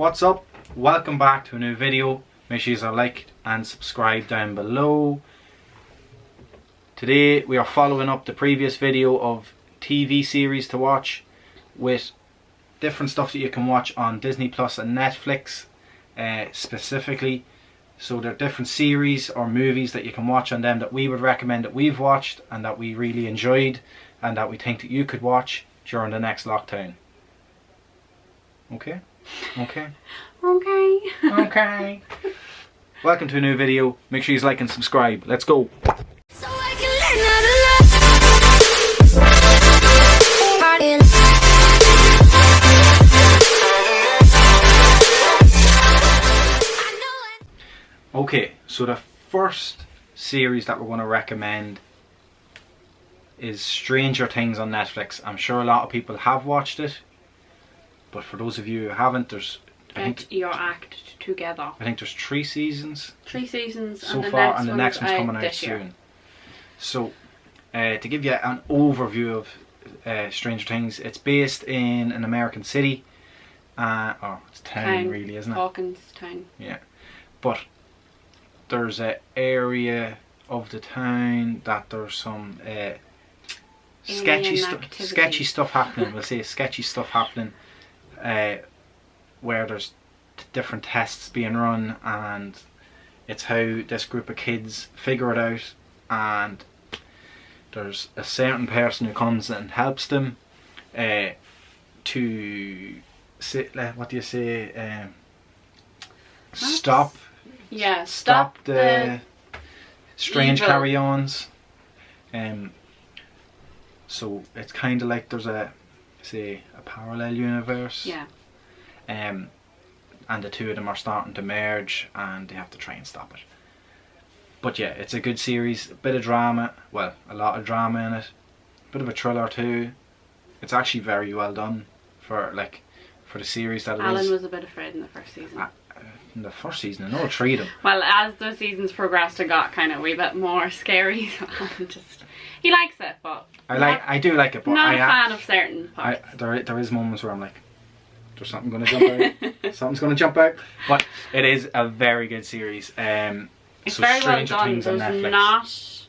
What's up? Welcome back to a new video. Make sure you like and subscribe down below. Today we are following up the previous video of TV series to watch with different stuff that you can watch on Disney Plus and Netflix specifically. So there are different series or movies that you can watch on them that we would recommend, that we've watched and that we really enjoyed and that we think that you could watch during the next lockdown. Okay? Okay? Okay. Okay. Welcome to a new video. Make sure you like and subscribe. Let's go. So I can learn how to love. Okay, so the first series that we're going to recommend is Stranger Things on Netflix. I'm sure a lot of people have watched it, but for those of you who haven't, there's Get your act together. I think there's 3 seasons. 3 seasons so far, and the next one's coming out soon. So, to give you an overview of Stranger Things, it's based in an American city. It's town really, isn't it? Hawkins town. Yeah, but there's an area of the town that there's some sketchy stuff happening. We'll say sketchy stuff happening. Where there's different tests being run, and it's how this group of kids figure it out, and there's a certain person who comes and helps them to what do you say, stop the strange carry-ons. So it's kind of like there's a parallel universe. Yeah. And the two of them are starting to merge, and they have to try and stop it. But yeah, it's a good series. A bit of drama, well, a lot of drama in it. A bit of a thriller too. It's actually very well done for the series that it is. Alan was a bit afraid in the first season. In the first season, I know 3 of them. Well, as the seasons progressed, it got kind of a wee bit more scary. He likes it, but I do like it, but not a fan of certain parts. There is moments where I'm like, there's something going to jump out. Something's going to jump out. But it is a very good series. It's so very Stranger well done. Things on Netflix.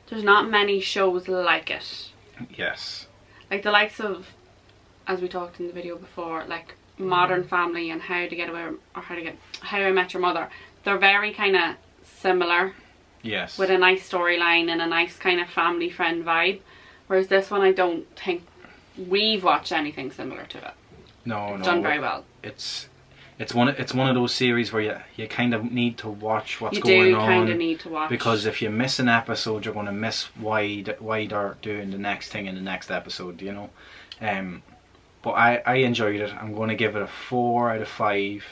There's not many shows like it. Yes. Like the likes of, as we talked in the video before, like Modern Family and How I Met Your Mother. They're very kind of similar. Yes. With a nice storyline and a nice kind of family friend vibe. Whereas this one, I don't think we've watched anything similar to it. No, it's done very well. It's one of those series where you kind of need to watch what's going on. You do kind of need to watch, because if you miss an episode, you're going to miss why they're doing the next thing in the next episode. You know, but I enjoyed it. I'm going to give it a 4 out of 5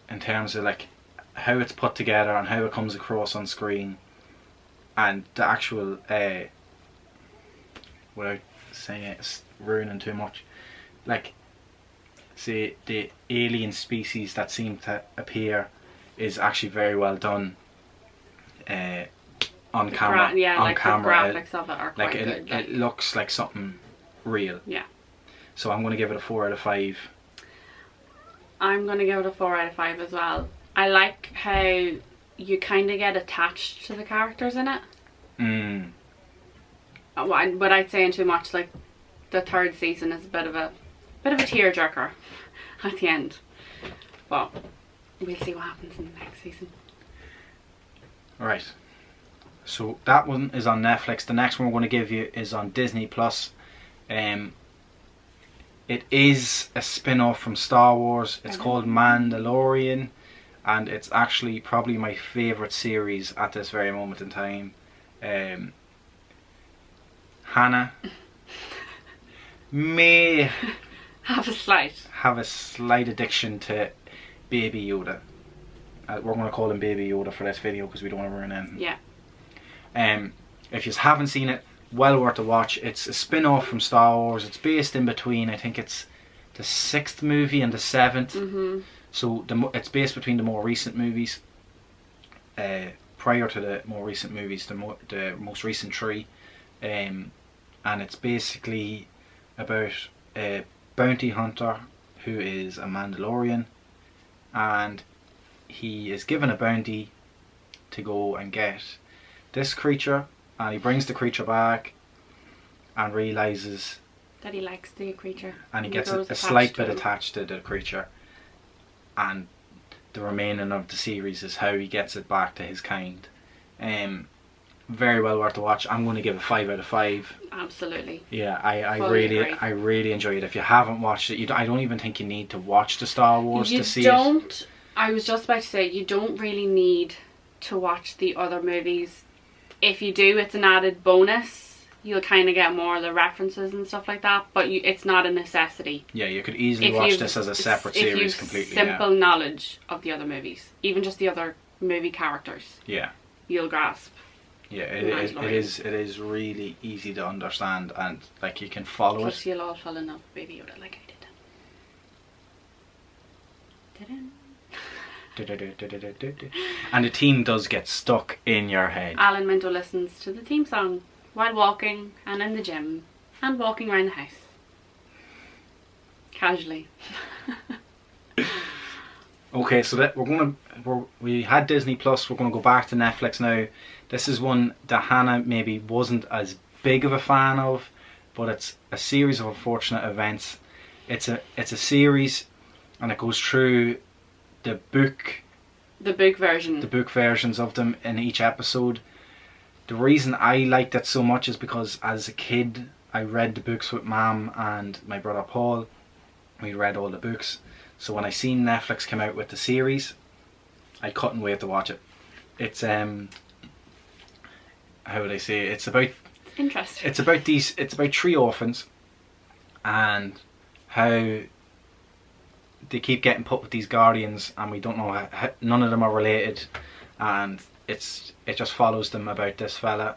in terms of like how it's put together and how it comes across on screen, and the actual without saying it's ruining too much, like say the alien species that seem to appear is actually very well done on camera. The graphics of it are quite good. It looks like something real. Yeah. So I'm going to give it a 4 out of 5. I'm going to give it a 4 out of 5 as well. I like how you kind of get attached to the characters in it. But I'd say in too much, like the 3rd season is a bit of a tearjerker at the end. But we'll see what happens in the next season. Right. So that one is on Netflix. The next one we're going to give you is on Disney Plus. It is a spin-off from Star Wars. It's called Mandalorian, and it's actually probably my favourite series at this very moment in time. Hannah may have a slight addiction to Baby Yoda. We're going to call him Baby Yoda for this video because we don't want to ruin anything. Yeah. If you haven't seen it, well worth a watch. It's a spin-off from Star Wars. It's based in between, I think it's the 6th movie and the 7th. So it's based between the more recent movies. Prior to the more recent movies, the most recent 3. And it's basically about bounty hunter who is a Mandalorian, and he is given a bounty to go and get this creature, and he brings the creature back and realizes that he likes the creature, and he gets a slight bit attached to the creature, and the remaining of the series is how he gets it back to his kind. Very well worth a watch. I'm going to give it 5 out of 5. Absolutely. Yeah, I really enjoyed it. If you haven't watched it, I don't even think you need to watch the Star Wars to see it. I was just about to say, you don't really need to watch the other movies. If you do, it's an added bonus. You'll kind of get more of the references and stuff like that, but it's not a necessity. Yeah, you could easily watch this as a separate series completely. Simple knowledge of the other movies, even just the other movie characters. Yeah. You'll grasp. Yeah, it is really easy to understand, and like you can follow it. Plus you'll all fall in love with Baby Yoda like I did. And the theme does get stuck in your head. Alan Minto listens to the theme song while walking and in the gym and walking around the house. Casually. Okay, so that we had Disney Plus, we're gonna go back to Netflix now. This is one that Hannah maybe wasn't as big of a fan of, but it's a series of unfortunate events. It's a series, and it goes through the book versions of them in each episode. The reason I liked it so much is because as a kid I read the books with Mom and my brother Paul. We read all the books, so when I seen Netflix come out with the series, I couldn't wait to watch it. It's how would I say it? It's about interesting. It's about 3 orphans and how they keep getting put with these guardians, and we don't know how none of them are related, and it just follows them about this fella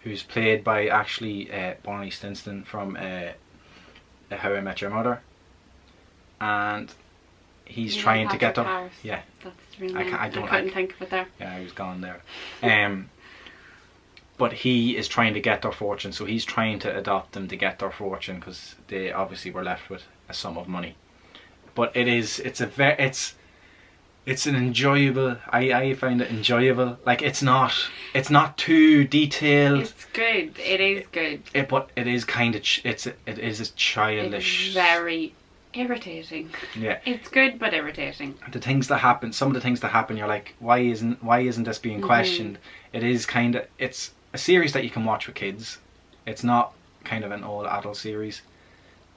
who's played by actually Barney Stinson from How I Met Your Mother, and he's trying to get them. Yeah, that's really I couldn't think of it there. Yeah, I was gone there. But he is trying to get their fortune, so he's trying to adopt them to get their fortune because they obviously were left with a sum of money. But it's an enjoyable. I find it enjoyable. Like it's not too detailed. It's good. It is good. But it is kind of it is a childish. It's very irritating. Yeah. It's good but irritating. The things that happen, some of the things that happen, you're like, why isn't this being questioned? It is kind of, it's a series that you can watch with kids. It's not kind of an all adult series,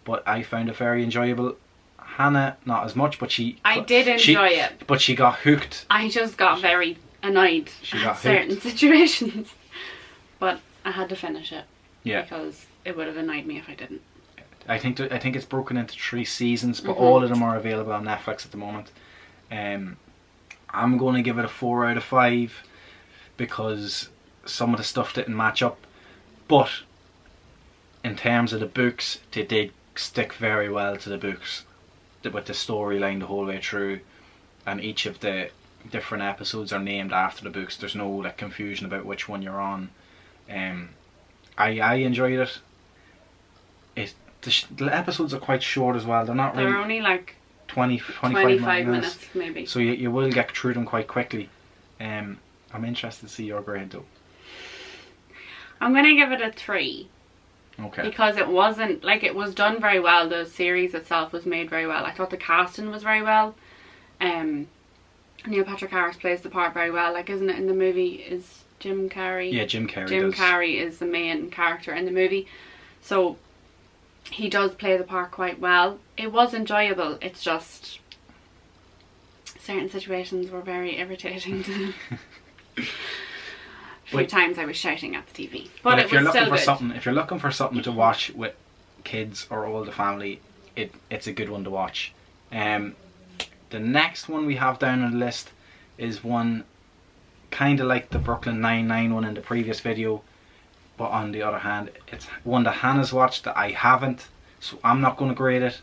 but I found it very enjoyable. Hannah, not as much, but I did enjoy it. But she got hooked. I just got very annoyed at certain situations. But I had to finish it. Yeah. Because it would have annoyed me if I didn't. I think it's broken into 3 seasons, but all of them are available on Netflix at the moment. I'm going to give it a 4 out of 5 because some of the stuff didn't match up. But in terms of the books, they did stick very well to the books with the storyline the whole way through, and each of the different episodes are named after the books. There's no like confusion about which one you're on. I enjoyed it. The episodes are quite short as well. They're only like 25 minutes maybe. So you will get through them quite quickly. I'm interested to see your grade though. I'm going to give it a 3. Okay. Because it wasn't, like, it was done very well. The series itself was made very well. I thought the casting was very well. Neil Patrick Harris plays the part very well. Like, isn't it in the movie, is Jim Carrey? Yeah, Jim Carrey Jim Carrey is the main character in the movie. So, he does play the part quite well. It was enjoyable. It's just, certain situations were very irritating to me. A few times I was shouting at the TV, but if you're looking for something, if you're looking for something to watch with kids or all the family, it's a good one to watch. The next one we have down on the list is one kind of like the Brooklyn Nine-Nine one in the previous video, but on the other hand, it's one that Hannah's watched that I haven't, so I'm not going to grade it.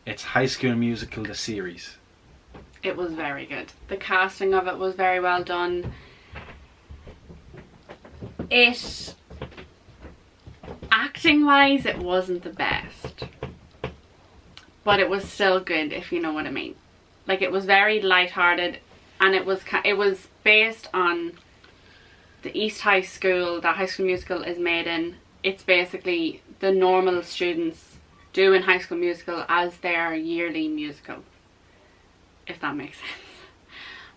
It's High School Musical, the series. It was very good. The casting of it was very well done. Acting wise, it wasn't the best. but it was still good, if you know what I mean. Like, it was very lighthearted, and it was based on the East High School that High School Musical is made in. It's basically the normal students doing High School Musical as their yearly musical, if that makes sense.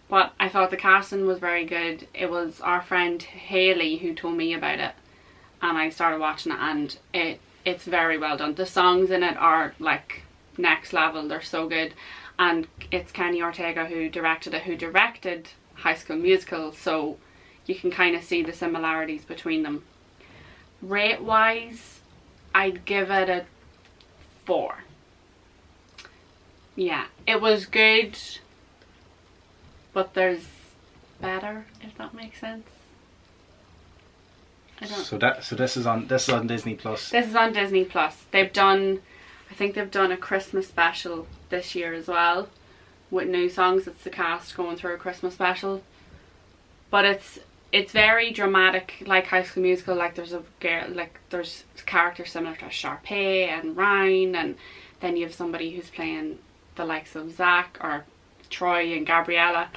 But I thought the casting was very good. It was our friend Hayley who told me about it, and I started watching it, and it's very well done. The songs in it are like next level. They're so good. And it's Kenny Ortega who directed it, who directed High School Musical, so you can kind of see the similarities between them. Rate wise, I'd give it a 4. Yeah, it was good, but there's better, if that makes sense. So this is on Disney Plus. This is on Disney Plus. I think they've done a Christmas special this year as well, with new songs. It's the cast going through a Christmas special, but it's very dramatic, like High School Musical. Like there's a girl, like there's characters similar to Sharpay and Ryan, and then you have somebody who's playing the likes of Zach or Troy and Gabriella.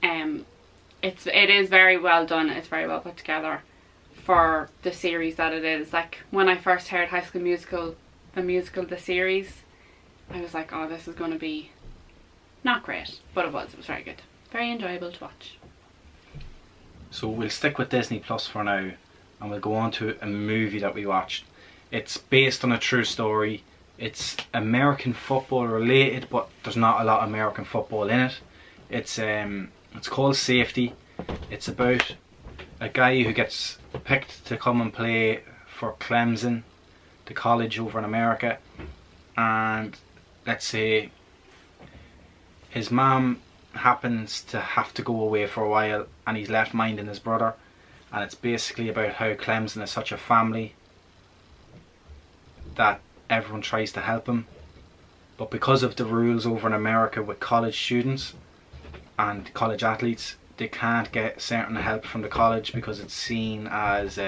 It is very well done. It's very well put together for the series that it is. Like when I first heard High School Musical, the series, I was like, oh, this is going to be not great, but it was very good, very enjoyable to watch. So we'll stick with Disney Plus for now, and we'll go on to a movie that we watched. It's based on a true story. It's American football related, but there's not a lot of American football in it. It's called Safety. It's about a guy who gets picked to come and play for Clemson, the college over in America, and let's say his mom happens to have to go away for a while, and he's left minding his brother, and it's basically about how Clemson is such a family that everyone tries to help him, but because of the rules over in America with college students and college athletes, they can't get certain help from the college because it's seen as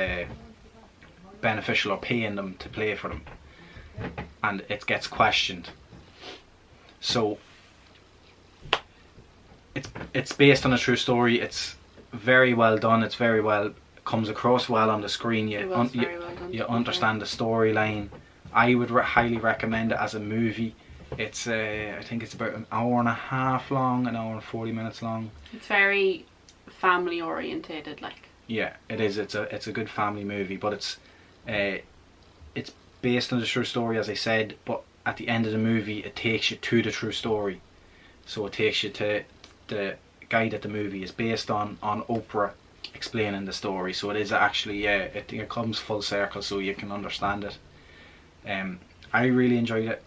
beneficial or paying them to play for them, and it gets questioned. So it's based on a true story. It's very well done. It's very well, comes across well on the screen. You understand the storyline. I would highly recommend it as a movie. It's I think it's about an hour and a half long, an hour and 40 minutes long. It's very family orientated, like. Yeah, it is. It's a good family movie, but it's based on the true story, as I said. But at the end of the movie, it takes you to the true story. So it takes you to the guy that the movie is based on Oprah, explaining the story. So it is actually, it comes full circle, so you can understand it. I really enjoyed it.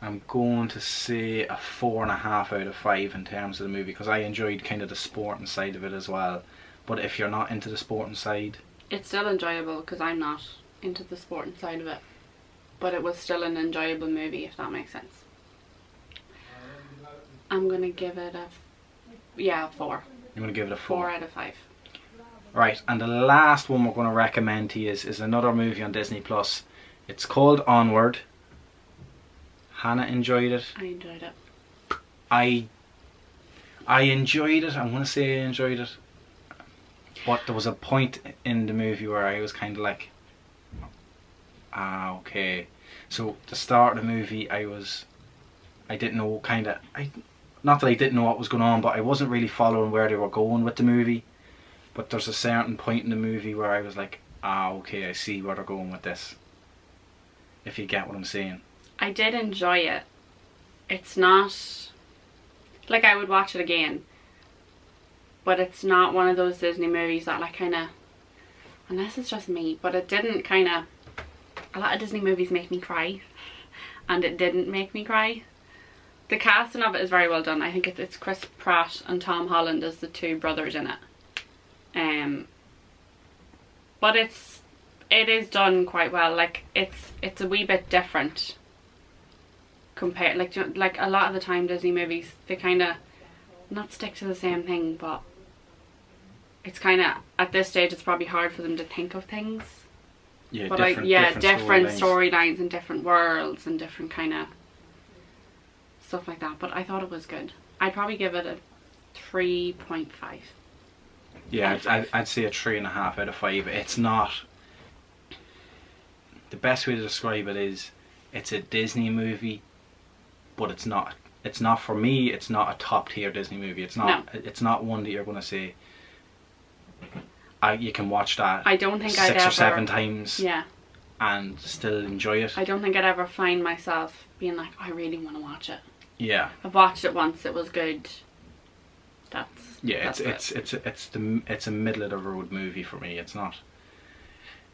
I'm going to say a 4.5 out of 5 in terms of the movie, because I enjoyed kind of the sporting side of it as well. But if you're not into the sporting side, it's still enjoyable, because I'm not into the sporting side of it. But it was still an enjoyable movie, if that makes sense. I'm going to give it a 4. You're going to give it a 4? 4 out of 5. Right, and the last one we're going to recommend to you is another movie on Disney Plus. It's called Onward. Hannah enjoyed it. I enjoyed it. I enjoyed it. I'm going to say I enjoyed it. But there was a point in the movie where I was kind of like, okay. So the start of the movie, I didn't know not that I didn't know what was going on, but I wasn't really following where they were going with the movie. But there's a certain point in the movie where I was like, okay, I see where they're going with this. If you get what I'm saying. I did enjoy it. It's not, like, I would watch it again. But it's not one of those Disney movies that, like, kind of, unless it's just me, but it didn't kind of, a lot of Disney movies make me cry. And it didn't make me cry. The casting of it is very well done. I think it's Chris Pratt and Tom Holland as the two brothers in it. But it is done quite well. Like, it's a wee bit different compared, like a lot of the time Disney movies, they kind of not stick to the same thing, but it's kind of, at this stage, it's probably hard for them to think of things. Yeah, but different different storylines and different worlds and different kind of, stuff like that, but I thought it was good. I'd probably give it a 3.5. Yeah, I'd say a 3.5 out of 5. It's not... The best way to describe it is, it's a Disney movie, but it's not. It's not, for me, it's not a top tier Disney movie. It's not. No. It's not one that you're going to say, you can watch that I don't think 6 or 7 times, yeah, and still enjoy it. I don't think I'd ever find myself being like, I really want to watch it. Yeah. I've watched it once, it was good. It's a middle of the road movie for me. It's not.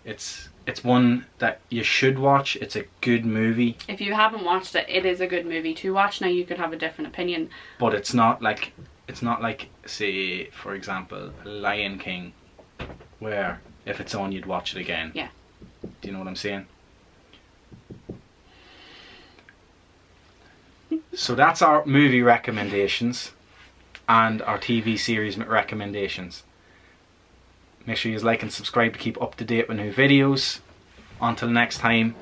It's one that you should watch. It's a good movie. If you haven't watched it, it is a good movie to watch. Now you could have a different opinion, but it's not like say, for example, Lion King, where if it's on you'd watch it again. Yeah. Do you know what I'm saying? So that's our movie recommendations and our TV series recommendations. Make sure you like and subscribe to keep up to date with new videos. Until next time.